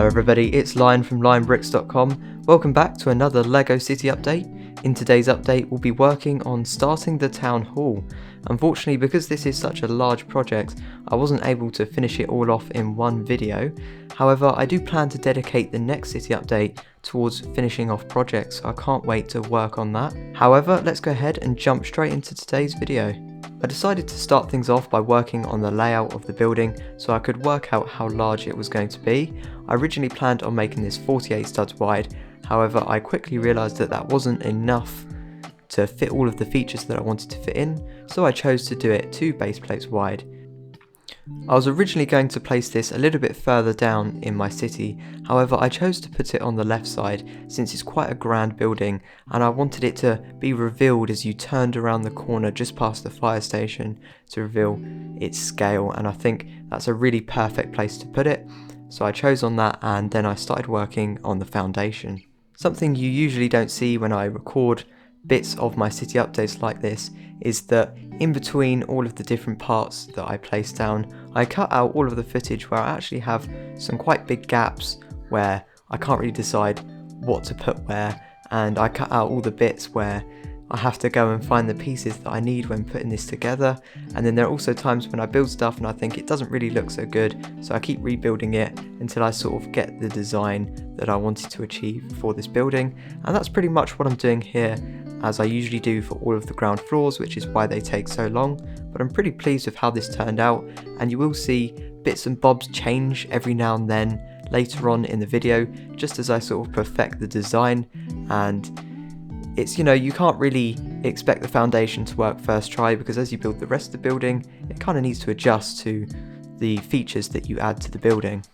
everybody, it's Lion from LionBricks.com. Welcome back to another LEGO City update. In today's update we'll be working on starting the town hall. Unfortunately, because this is such a large project, I wasn't able to finish it all off in one video. However, I do plan to dedicate the next city update towards finishing off projects, so I can't wait to work on that. However, let's go ahead and jump straight into today's video. I decided to start things off by working on the layout of the building so I could work out how large it was going to be. I originally planned on making this 48 studs wide, however I quickly realised that that wasn't enough to fit all of the features that I wanted to fit in, so I chose to do it 2 base plates wide. I was originally going to place this a little bit further down in my city, however I chose to put it on the left side since it's quite a grand building and I wanted it to be revealed as you turned around the corner just past the fire station to reveal its scale, and I think that's a really perfect place to put it, so I chose on that and then I started working on the foundation. Something you usually don't see when I record bits of my city updates like this is that in between all of the different parts that I place down, I cut out all of the footage where I actually have some quite big gaps where I can't really decide what to put where, and I cut out all the bits where I have to go and find the pieces that I need when putting this together. And then there are also times when I build stuff and I think it doesn't really look so good, so I keep rebuilding it until I sort of get the design that I wanted to achieve for this building. And that's pretty much what I'm doing here, as I usually do for all of the ground floors, which is why they take so long. But I'm pretty pleased with how this turned out, and you will see bits and bobs change every now and then later on in the video, just as I sort of perfect the design. And it's, you know, you can't really expect the foundation to work first try, because as you build the rest of the building, it kind of needs to adjust to the features that you add to the building.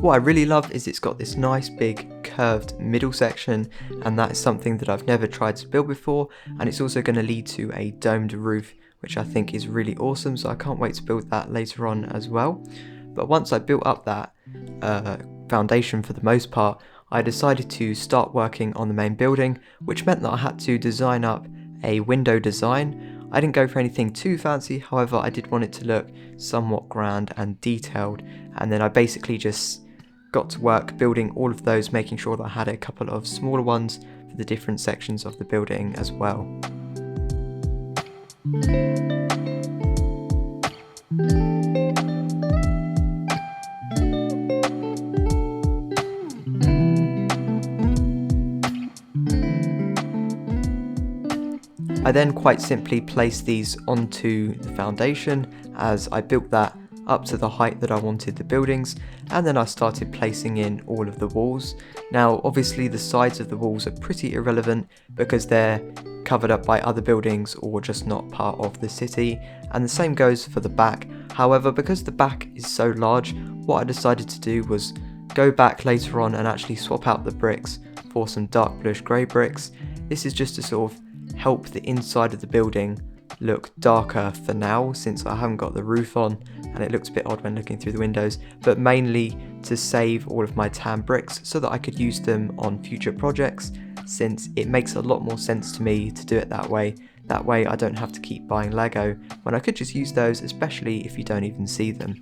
What I really love is it's got this nice big curved middle section, and that is something that I've never tried to build before, and it's also going to lead to a domed roof, which I think is really awesome, so I can't wait to build that later on as well. But once I built up that foundation for the most part, I decided to start working on the main building, which meant that I had to design up a window design. I didn't go for anything too fancy, however I did want it to look somewhat grand and detailed, and then I basically just got to work building all of those, making sure that I had a couple of smaller ones for the different sections of the building as well. I then quite simply placed these onto the foundation as I built that up to the height that I wanted the buildings, and then I started placing in all of the walls. Now obviously the sides of the walls are pretty irrelevant because they're covered up by other buildings or just not part of the city, and the same goes for the back. However, because the back is so large, what I decided to do was go back later on and actually swap out the bricks for some dark bluish grey bricks. This is just to sort of help the inside of the building look darker for now, since I haven't got the roof on and it looks a bit odd when looking through the windows, but mainly to save all of my tan bricks so that I could use them on future projects, since it makes a lot more sense to me to do it that way. That way I don't have to keep buying Lego when I could just use those, especially if you don't even see them.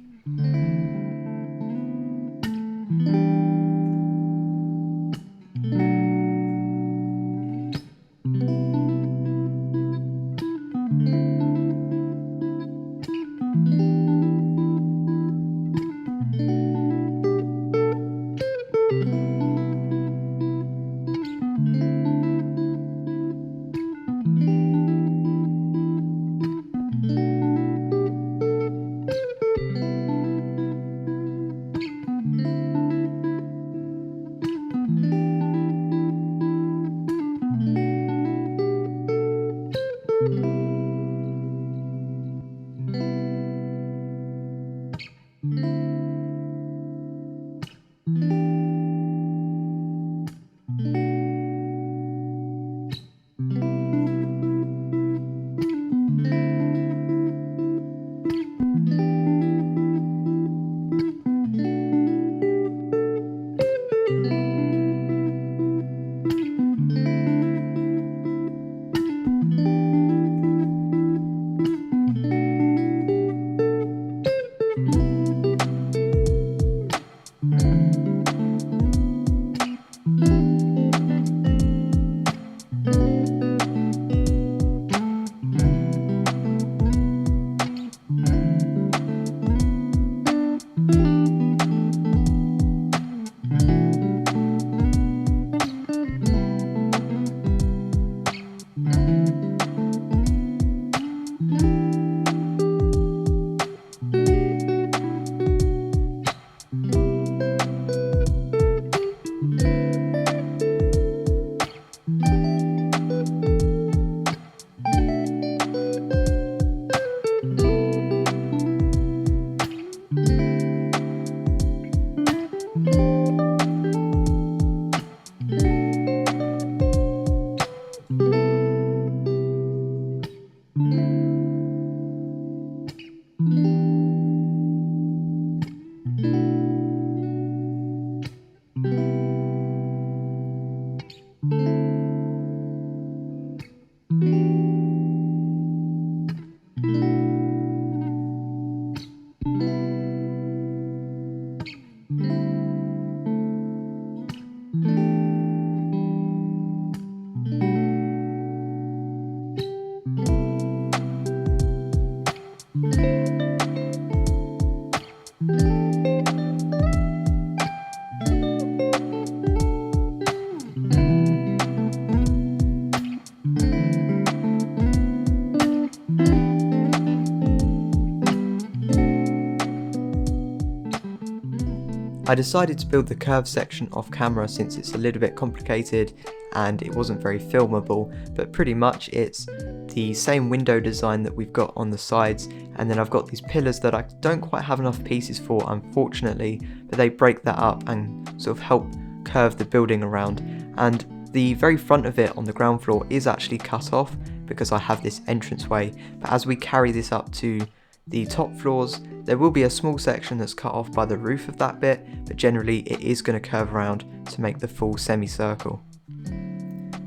I decided to build the curve section off camera since it's a little bit complicated and it wasn't very filmable, but pretty much it's the same window design that we've got on the sides, and then I've got these pillars that I don't quite have enough pieces for, unfortunately, but they break that up and sort of help curve the building around. And the very front of it on the ground floor is actually cut off because I have this entranceway, but as we carry this up to the top floors, there will be a small section that's cut off by the roof of that bit, but generally it is going to curve around to make the full semicircle.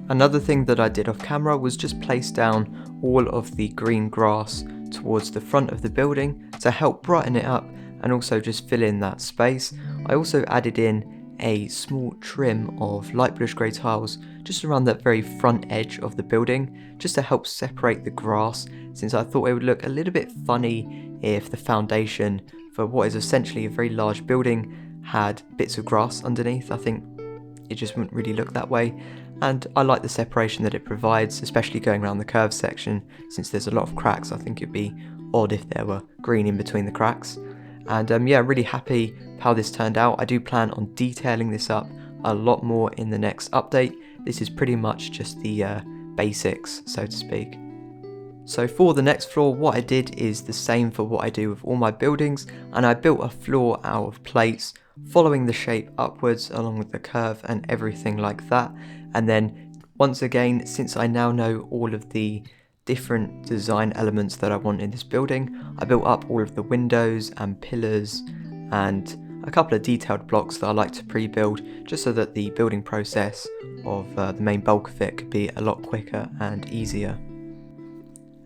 Another thing that I did off camera was just place down all of the green grass towards the front of the building to help brighten it up and also just fill in that space. I also added in a small trim of light bluish grey tiles just around that very front edge of the building, just to help separate the grass, since I thought it would look a little bit funny if the foundation for what is essentially a very large building had bits of grass underneath. I think it just wouldn't really look that way, and I like the separation that it provides, especially going around the curved section. Since there's a lot of cracks, I think it'd be odd if there were green in between the cracks. And yeah, really happy how this turned out. I do plan on detailing this up a lot more in the next update. This is pretty much just the basics, so to speak. So for the next floor, what I did is the same for what I do with all my buildings, and I built a floor out of plates, following the shape upwards along with the curve and everything like that. And then once again, since I now know all of the different design elements that I want in this building, I built up all of the windows and pillars and a couple of detailed blocks that I like to pre-build, just so that the building process of the main bulk of it could be a lot quicker and easier.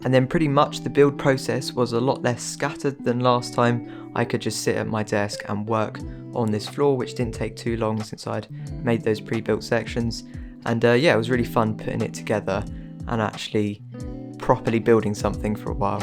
And then pretty much the build process was a lot less scattered than last time. I could just sit at my desk and work on this floor, which didn't take too long since I'd made those pre-built sections. And yeah, it was really fun putting it together and actually properly building something for a while.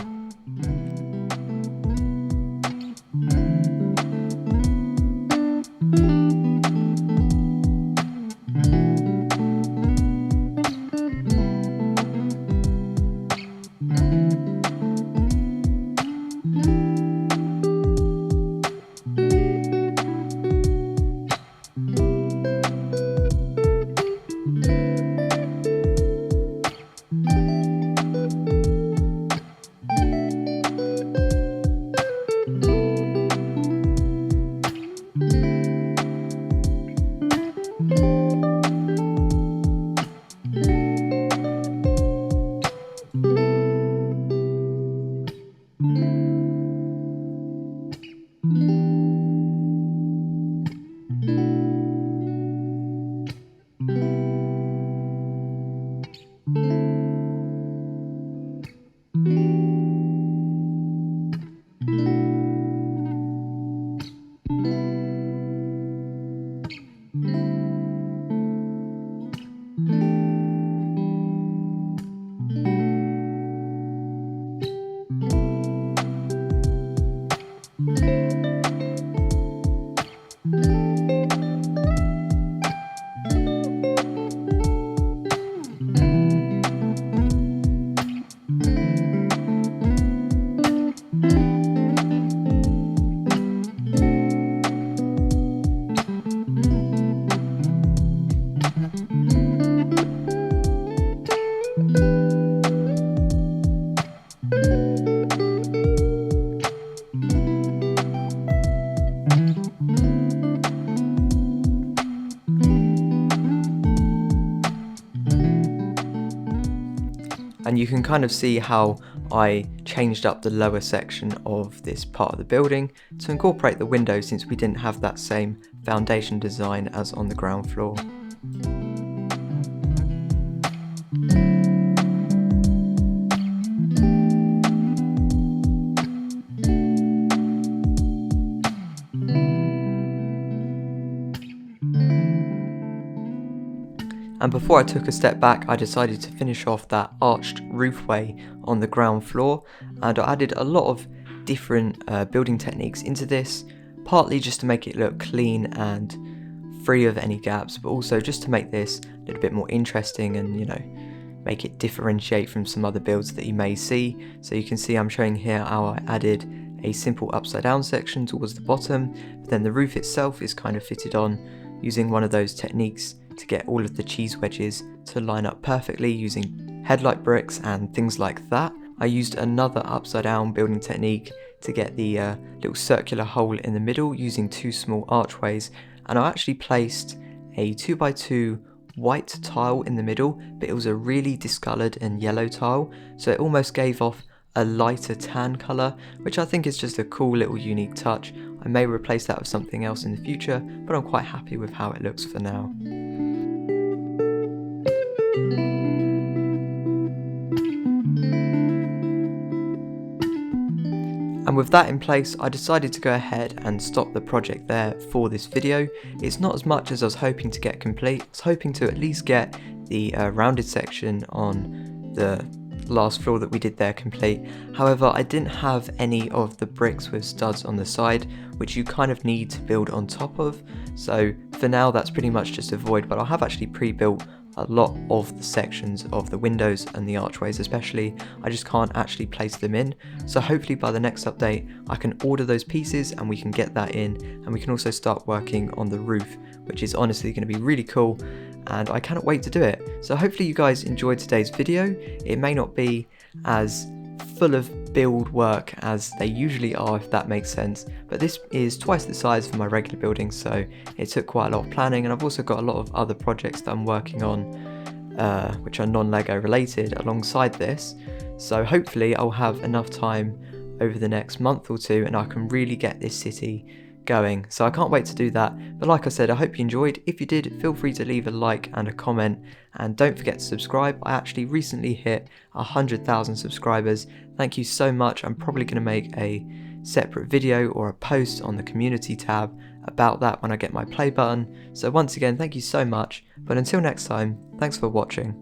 And you can kind of see how I changed up the lower section of this part of the building to incorporate the window, since we didn't have that same foundation design as on the ground floor. And before I took a step back, I decided to finish off that arched roofway on the ground floor, and I added a lot of different building techniques into this, partly just to make it look clean and free of any gaps, but also just to make this a little bit more interesting and, you know, make it differentiate from some other builds that you may see. So you can see I'm showing here how I added a simple upside down section towards the bottom, but then the roof itself is kind of fitted on using one of those techniques to get all of the cheese wedges to line up perfectly using headlight bricks and things like that. I used another upside down building technique to get the little circular hole in the middle using two small archways, and I actually placed a 2x2 white tile in the middle, but it was a really discoloured and yellow tile, so it almost gave off a lighter tan colour, which I think is just a cool little unique touch. I may replace that with something else in the future, but I'm quite happy with how it looks for now. And with that in place, I decided to go ahead and stop the project there for this video. It's not as much as I was hoping to get complete. I was hoping to at least get the rounded section on the last floor that we did there complete. However, I didn't have any of the bricks with studs on the side, which you kind of need to build on top of. So for now, that's pretty much just a void, but I have actually pre-built a lot of the sections of the windows and the archways especially. I just can't actually place them in. So hopefully by the next update, I can order those pieces and we can get that in, and we can also start working on the roof, which is honestly going to be really cool. And I cannot wait to do it. So hopefully you guys enjoyed today's video. It may not be as full of build work as they usually are, if that makes sense, but this is twice the size for my regular building, so it took quite a lot of planning. And I've also got a lot of other projects that I'm working on which are non-Lego related alongside this, so hopefully I'll have enough time over the next month or two and I can really get this city going. So I can't wait to do that. But like I said, I hope you enjoyed. If you did, feel free to leave a like and a comment, and don't forget to subscribe. I actually recently hit 100,000 subscribers. Thank you so much. I'm probably going to make a separate video or a post on the community tab about that when I get my play button. So once again, thank you so much, but until next time, thanks for watching.